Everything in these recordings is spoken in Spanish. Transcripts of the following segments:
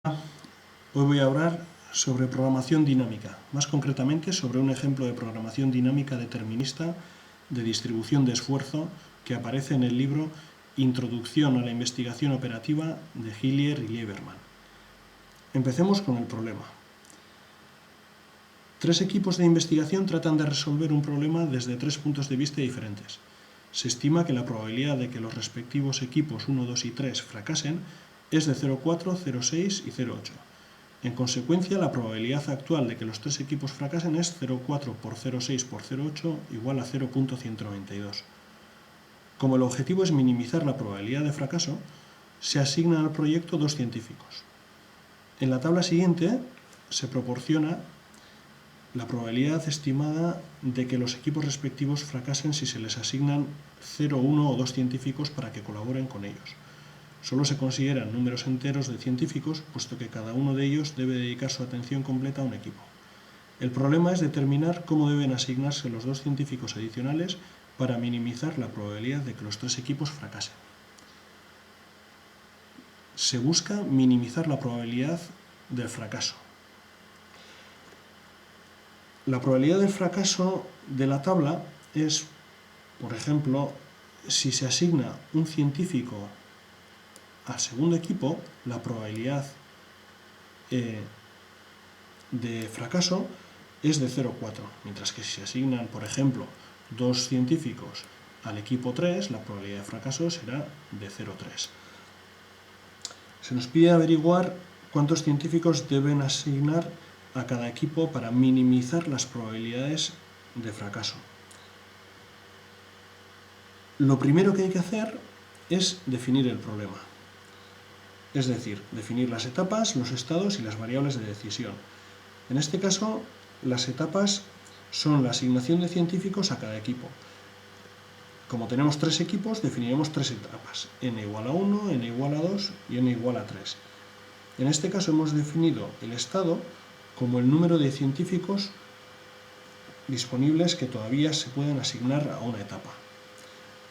Hoy voy a hablar sobre programación dinámica, más concretamente sobre un ejemplo de programación dinámica determinista de distribución de esfuerzo que aparece en el libro Introducción a la investigación operativa de Hillier y Lieberman. Empecemos con el problema. Tres equipos de investigación tratan de resolver un problema desde tres puntos de vista diferentes. Se estima que la probabilidad de que los respectivos equipos 1, 2 y 3 fracasen es de 0,4, 0,6 y 0,8. En consecuencia, la probabilidad actual de que los tres equipos fracasen es 0,4 por 0,6 por 0,8 igual a 0,192. Como el objetivo es minimizar la probabilidad de fracaso, se asignan al proyecto dos científicos. En la tabla siguiente se proporciona la probabilidad estimada de que los equipos respectivos fracasen si se les asignan 0, 1 o 2 científicos para que colaboren con ellos. Solo se consideran números enteros de científicos, puesto que cada uno de ellos debe dedicar su atención completa a un equipo. El problema es determinar cómo deben asignarse los dos científicos adicionales para minimizar la probabilidad de que los tres equipos fracasen. Se busca minimizar la probabilidad del fracaso. La probabilidad del fracaso de la tabla es, por ejemplo, si se asigna un científico al segundo equipo, la probabilidad de fracaso es de 0,4, mientras que si se asignan, por ejemplo, dos científicos al equipo 3, la probabilidad de fracaso será de 0,3. Se nos pide averiguar cuántos científicos deben asignar a cada equipo para minimizar las probabilidades de fracaso. Lo primero que hay que hacer es definir el problema. Es decir, definir las etapas, los estados y las variables de decisión. En este caso, las etapas son la asignación de científicos a cada equipo. Como tenemos tres equipos, definiremos tres etapas: n igual a 1, n igual a 2 y n igual a 3. En este caso hemos definido el estado como el número de científicos disponibles que todavía se pueden asignar a una etapa.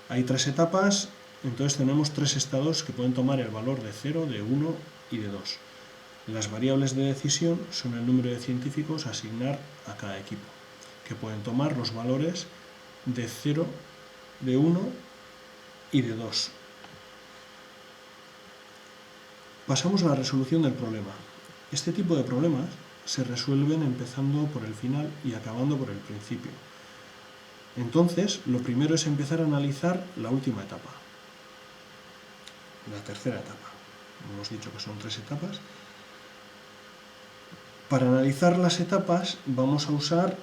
Hay tres etapas, entonces tenemos tres estados que pueden tomar el valor de 0, de 1 y de 2. Las variables de decisión son el número de científicos a asignar a cada equipo, que pueden tomar los valores de 0, de 1 y de 2. Pasamos a la resolución del problema. Este tipo de problemas se resuelven empezando por el final y acabando por el principio. Entonces, lo primero es empezar a analizar la última etapa, la tercera etapa. Hemos dicho que son tres etapas. Para analizar las etapas vamos a usar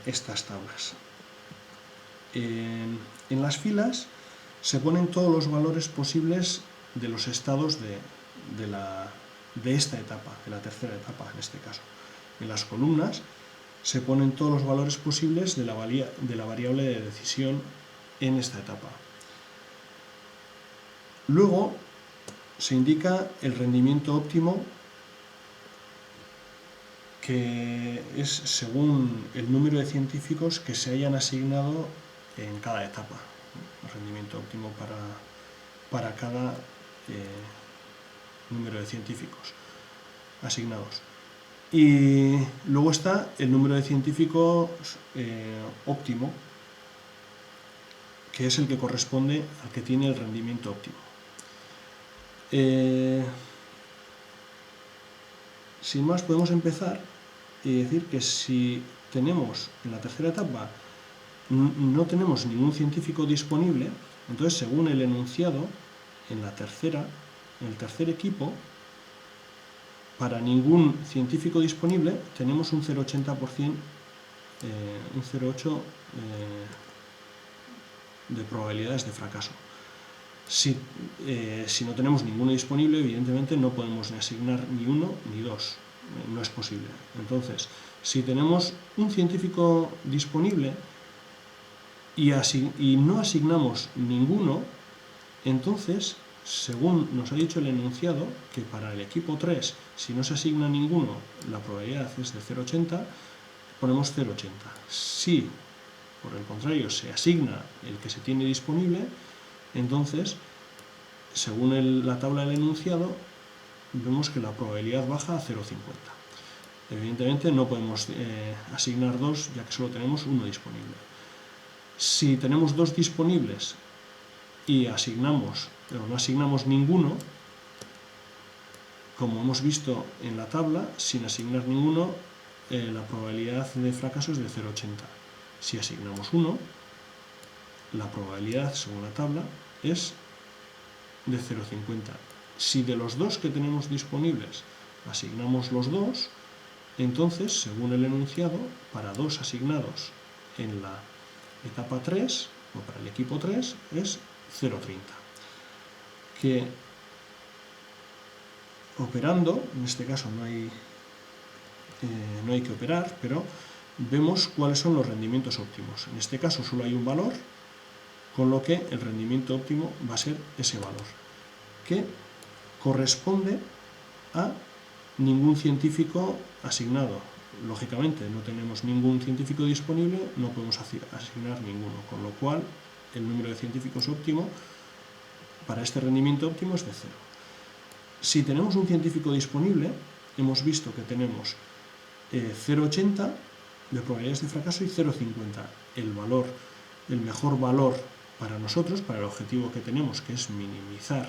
estas tablas. En las filas se ponen todos los valores posibles de los estados de esta etapa, de la tercera etapa en este caso. En las columnas se ponen todos los valores posibles de la variable de decisión en esta etapa. Luego se indica el rendimiento óptimo, que es según el número de científicos que se hayan asignado en cada etapa. El rendimiento óptimo para cada número de científicos asignados. Y luego está el número de científicos óptimo, que es el que corresponde al que tiene el rendimiento óptimo. Sin más, podemos empezar y decir que si tenemos en la tercera etapa no tenemos ningún científico disponible, entonces según el enunciado, en el tercer equipo, para ningún científico disponible tenemos un 0,80%, un 0,8% de probabilidades de fracaso. Si no tenemos ninguno disponible, evidentemente no podemos ni asignar ni uno ni dos, no es posible. Entonces, si tenemos un científico disponible y no asignamos ninguno, entonces, según nos ha dicho el enunciado, que para el equipo 3, si no se asigna ninguno, la probabilidad es de 0,80, ponemos 0,80. Si, por el contrario, se asigna el que se tiene disponible, entonces, según la tabla del enunciado, vemos que la probabilidad baja a 0,50. Evidentemente no podemos asignar 2, ya que solo tenemos uno disponible. Si tenemos 2 disponibles y asignamos, pero no asignamos ninguno, como hemos visto en la tabla, sin asignar ninguno, la probabilidad de fracaso es de 0,80. Si asignamos 1, la probabilidad, según la tabla, es de 0,50. Si de los 2 que tenemos disponibles asignamos los 2, entonces, según el enunciado, para 2 asignados en la etapa 3, o para el equipo 3, es 0,30. Que operando, en este caso no hay que operar, pero vemos cuáles son los rendimientos óptimos. En este caso solo hay un valor, con lo que el rendimiento óptimo va a ser ese valor, que corresponde a ningún científico asignado. Lógicamente, no tenemos ningún científico disponible, no podemos asignar ninguno, con lo cual el número de científicos óptimo para este rendimiento óptimo es de 0. Si tenemos un científico disponible, hemos visto que tenemos 0,80 de probabilidades de fracaso y 0,50. El mejor valor para nosotros, para el objetivo que tenemos, que es minimizar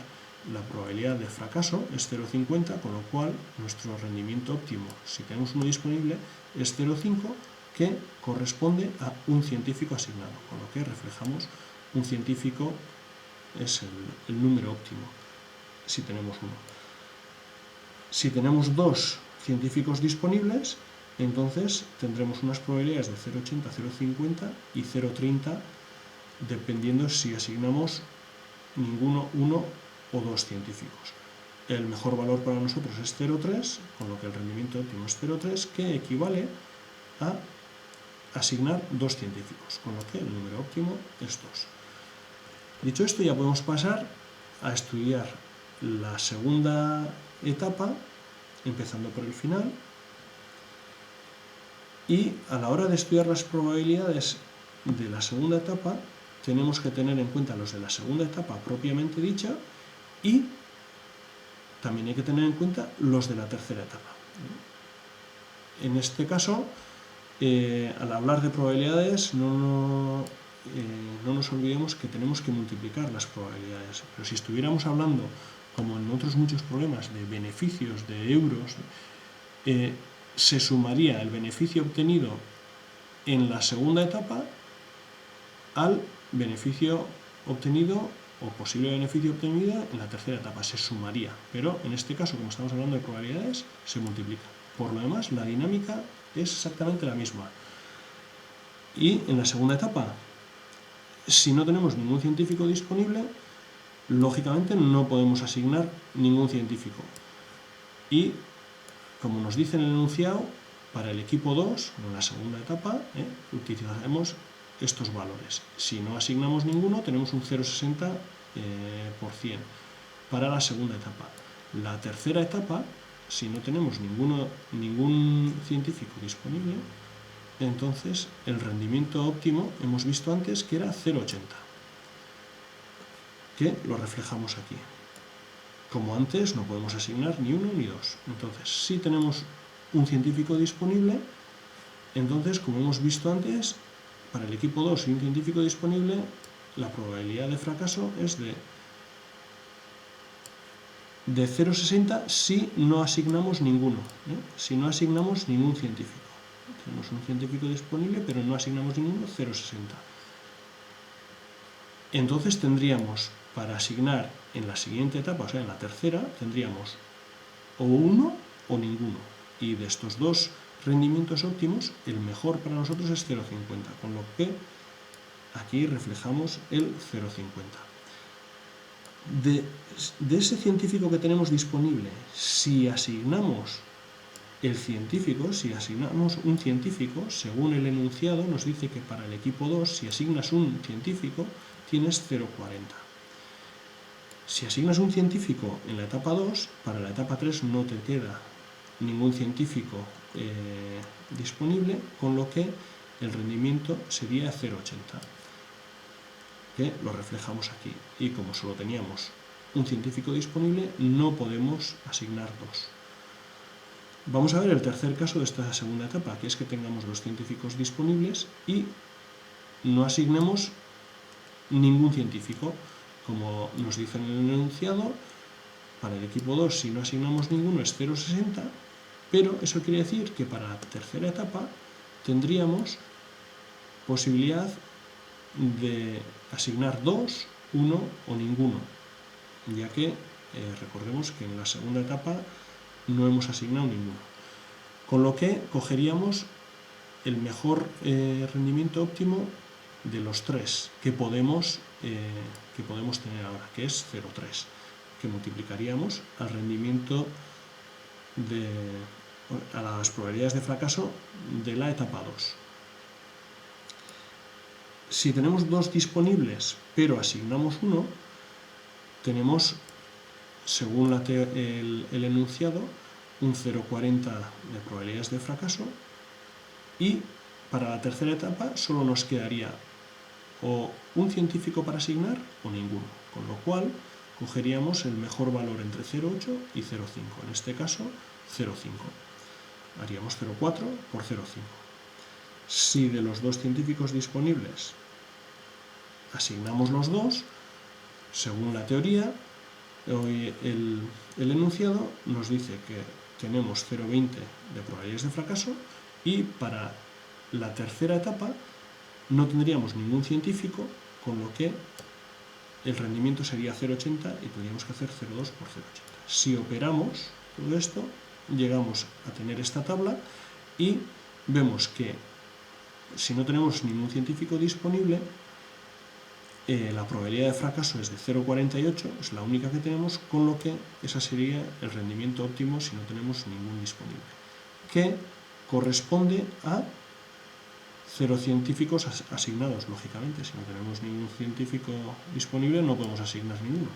la probabilidad de fracaso, es 0,50, con lo cual nuestro rendimiento óptimo, si tenemos uno disponible, es 0,5, que corresponde a un científico asignado, con lo que reflejamos un científico es el número óptimo, si tenemos uno. Si tenemos 2 científicos disponibles, entonces tendremos unas probabilidades de 0,80, 0,50 y 0,30, dependiendo si asignamos ninguno, 1 o 2 científicos. El mejor valor para nosotros es 0,3, con lo que el rendimiento óptimo es 0,3, que equivale a asignar 2 científicos, con lo que el número óptimo es 2. Dicho esto, ya podemos pasar a estudiar la segunda etapa, empezando por el final, y a la hora de estudiar las probabilidades de la segunda etapa tenemos que tener en cuenta los de la segunda etapa propiamente dicha y también hay que tener en cuenta los de la tercera etapa. En este caso, al hablar de probabilidades no nos olvidemos que tenemos que multiplicar las probabilidades, pero si estuviéramos hablando, como en otros muchos problemas, de beneficios, de euros, se sumaría el beneficio obtenido en la segunda etapa al beneficio obtenido o posible beneficio obtenido en la tercera etapa, se sumaría, pero en este caso, como estamos hablando de probabilidades, se multiplica. Por lo demás, la dinámica es exactamente la misma. Y en la segunda etapa, si no tenemos ningún científico disponible, lógicamente no podemos asignar ningún científico. Y, como nos dice en el enunciado, para el equipo 2, en la segunda etapa, utilizaremos estos valores. Si no asignamos ninguno, tenemos un 0,60%. Para la segunda etapa. La tercera etapa, si no tenemos ningún científico disponible, entonces el rendimiento óptimo hemos visto antes que era 0,80, que lo reflejamos aquí. Como antes, no podemos asignar ni uno ni dos. Entonces, si tenemos un científico disponible, entonces, como hemos visto antes, para el equipo 2 y un científico disponible, la probabilidad de fracaso es de 0,60 si no asignamos ninguno, si no asignamos ningún científico. Tenemos un científico disponible, pero no asignamos ninguno, 0,60. Entonces tendríamos, para asignar en la siguiente etapa, o sea, en la tercera, tendríamos o uno o ninguno. Y de estos dos rendimientos óptimos, el mejor para nosotros es 0,50, con lo que aquí reflejamos el 0,50. De ese científico que tenemos disponible, si asignamos el científico, si asignamos un científico, según el enunciado nos dice que para el equipo 2, si asignas un científico, tienes 0,40. Si asignas un científico en la etapa 2, para la etapa 3 no te queda ningún científico disponible, con lo que el rendimiento sería 0,80, que lo reflejamos aquí. Y como solo teníamos un científico disponible, no podemos asignar 2. Vamos a ver el tercer caso de esta segunda etapa, que es que tengamos 2 científicos disponibles y no asignemos ningún científico. Como nos dice en el enunciado, para el equipo 2, si no asignamos ninguno, es 0,60, pero eso quiere decir que para la tercera etapa tendríamos posibilidad de asignar 2, 1 o ninguno, ya que recordemos que en la segunda etapa no hemos asignado ninguno. Con lo que cogeríamos el mejor rendimiento óptimo de los 3 que podemos tener ahora, que es 0,3, que multiplicaríamos al rendimiento a las probabilidades de fracaso de la etapa 2. Si tenemos 2 disponibles, pero asignamos 1, tenemos, según el enunciado, un 0,40 de probabilidades de fracaso, y para la tercera etapa solo nos quedaría o un científico para asignar o ninguno, con lo cual cogeríamos el mejor valor entre 0,8 y 0,5, en este caso 0,5. Haríamos 0,4 por 0,5. Si de los 2 científicos disponibles asignamos los 2, según la teoría, el enunciado nos dice que tenemos 0,20 de probabilidades de fracaso y para la tercera etapa no tendríamos ningún científico, con lo que el rendimiento sería 0,80 y tendríamos que hacer 0,2 por 0,80. Si operamos todo esto, llegamos a tener esta tabla y vemos que si no tenemos ningún científico disponible, la probabilidad de fracaso es de 0,48, es la única que tenemos, con lo que ese sería el rendimiento óptimo si no tenemos ningún disponible, que corresponde a 0 científicos asignados, lógicamente. Si no tenemos ningún científico disponible, no podemos asignar ninguno.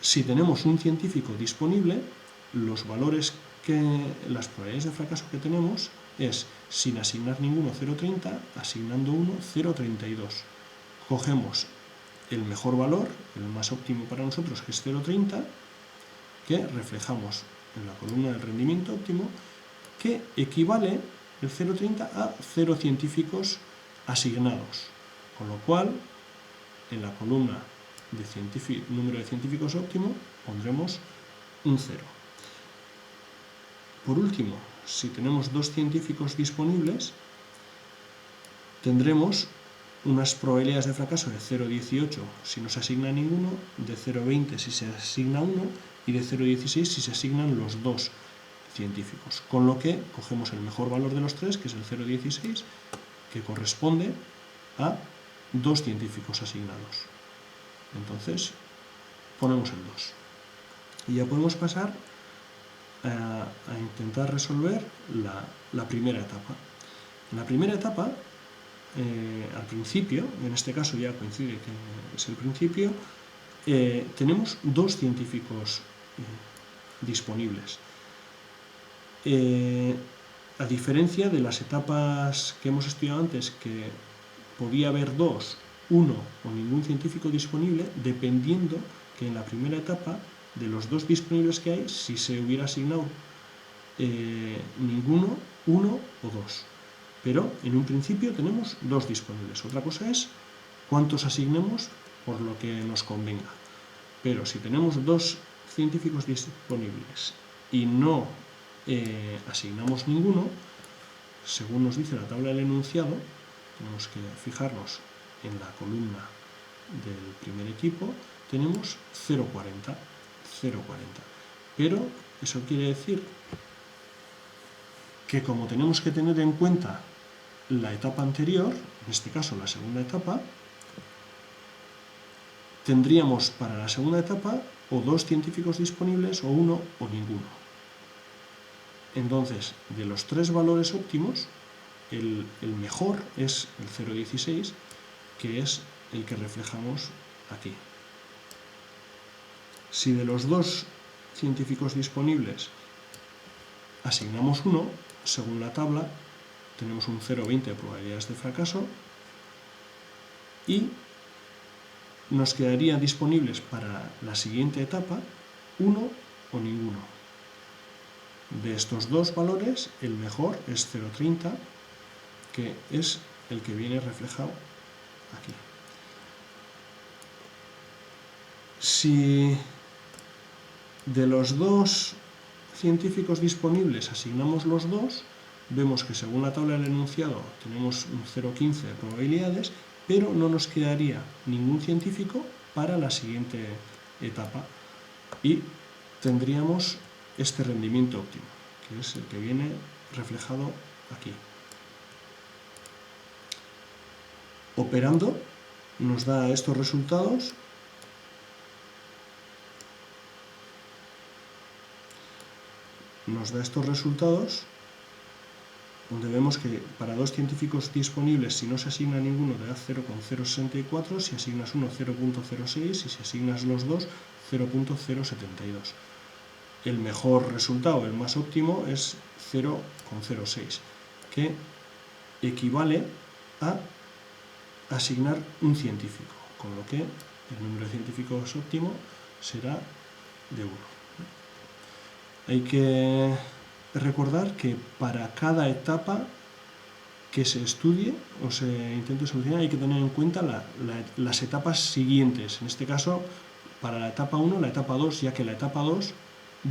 Si tenemos un científico disponible, las probabilidades de fracaso que tenemos es, sin asignar ninguno, 0,30, asignando 1, 0,32. Cogemos el mejor valor, el más óptimo para nosotros, que es 0,30, que reflejamos en la columna del rendimiento óptimo, que equivale el 0,30 a 0 científicos asignados, con lo cual en la columna de número de científicos óptimo pondremos un 0. Por último, si tenemos 2 científicos disponibles, tendremos unas probabilidades de fracaso de 0,18 si no se asigna ninguno, de 0,20 si se asigna uno y de 0,16 si se asignan los 2 científicos, con lo que cogemos el mejor valor de los 3, que es el 0,16, que corresponde a 2 científicos asignados. Entonces ponemos el 2 y ya podemos pasar a intentar resolver la primera etapa. En la primera etapa, al principio, en este caso ya coincide que es el principio, tenemos 2 científicos disponibles. A diferencia de las etapas que hemos estudiado antes, que podía haber 2, 1 o ningún científico disponible, dependiendo que en la primera etapa, de los 2 disponibles que hay, si se hubiera asignado ninguno, 1 o 2. Pero en un principio tenemos 2 disponibles. Otra cosa es cuántos asignemos por lo que nos convenga. Pero si tenemos 2 científicos disponibles y no asignamos ninguno, según nos dice la tabla del enunciado, tenemos que fijarnos en la columna del primer equipo, tenemos 0,40. Pero eso quiere decir que como tenemos que tener en cuenta la etapa anterior, en este caso la segunda etapa, tendríamos para la segunda etapa o 2 científicos disponibles o 1 o ninguno. Entonces, de los 3 valores óptimos, el mejor es el 0,16, que es el que reflejamos aquí. Si de los 2 científicos disponibles asignamos 1, según la tabla, tenemos un 0,20 de probabilidades de fracaso y nos quedaría disponibles para la siguiente etapa uno o ninguno. De estos dos valores, el mejor es 0,30, que es el que viene reflejado aquí. Si de los dos científicos disponibles asignamos los dos, vemos que según la tabla del enunciado tenemos un 0,15 de probabilidades, pero no nos quedaría ningún científico para la siguiente etapa y tendríamos este rendimiento óptimo, que es el que viene reflejado aquí. Operando nos da estos resultados. Donde vemos que para dos científicos disponibles, si no se asigna ninguno, da 0,064, si asignas uno 0,06 y si asignas los dos 0,072. El mejor resultado, el más óptimo, es 0,06, que equivale a asignar un científico, con lo que el número de científicos óptimo será de 1. Hay que recordar que para cada etapa que se estudie o se intente solucionar hay que tener en cuenta las etapas siguientes. En este caso, para la etapa 1, la etapa 2, ya que la etapa 2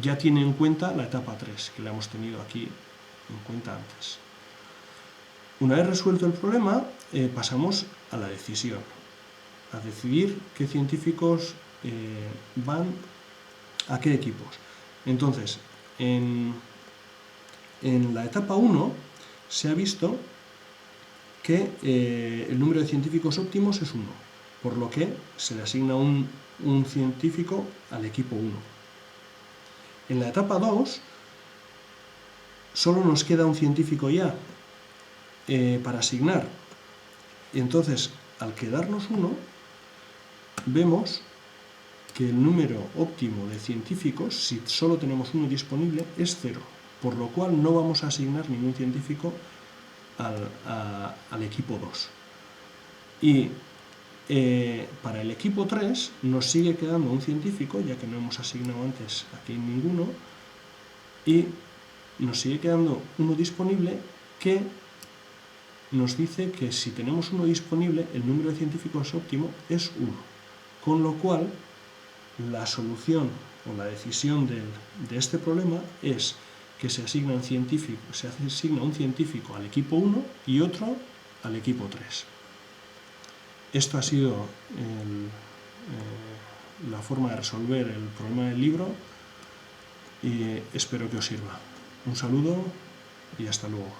ya tiene en cuenta la etapa 3, que la hemos tenido aquí en cuenta antes. Una vez resuelto el problema, pasamos a la decisión, a decidir qué científicos van a qué equipos. Entonces, en la etapa 1 se ha visto que el número de científicos óptimos es 1, por lo que se le asigna un científico al equipo 1. En la etapa 2 solo nos queda un científico ya para asignar. Y entonces, al quedarnos 1, vemos que el número óptimo de científicos, si solo tenemos uno disponible, es 0, por lo cual no vamos a asignar ningún científico al equipo 2. Y para el equipo 3 nos sigue quedando un científico, ya que no hemos asignado antes aquí ninguno, y nos sigue quedando uno disponible que nos dice que si tenemos uno disponible, el número de científicos óptimo es 1, con lo cual la solución o la decisión de este problema es que se asigna un científico al equipo 1 y otro al equipo 3. Esto ha sido la forma de resolver el problema del libro y espero que os sirva. Un saludo y hasta luego.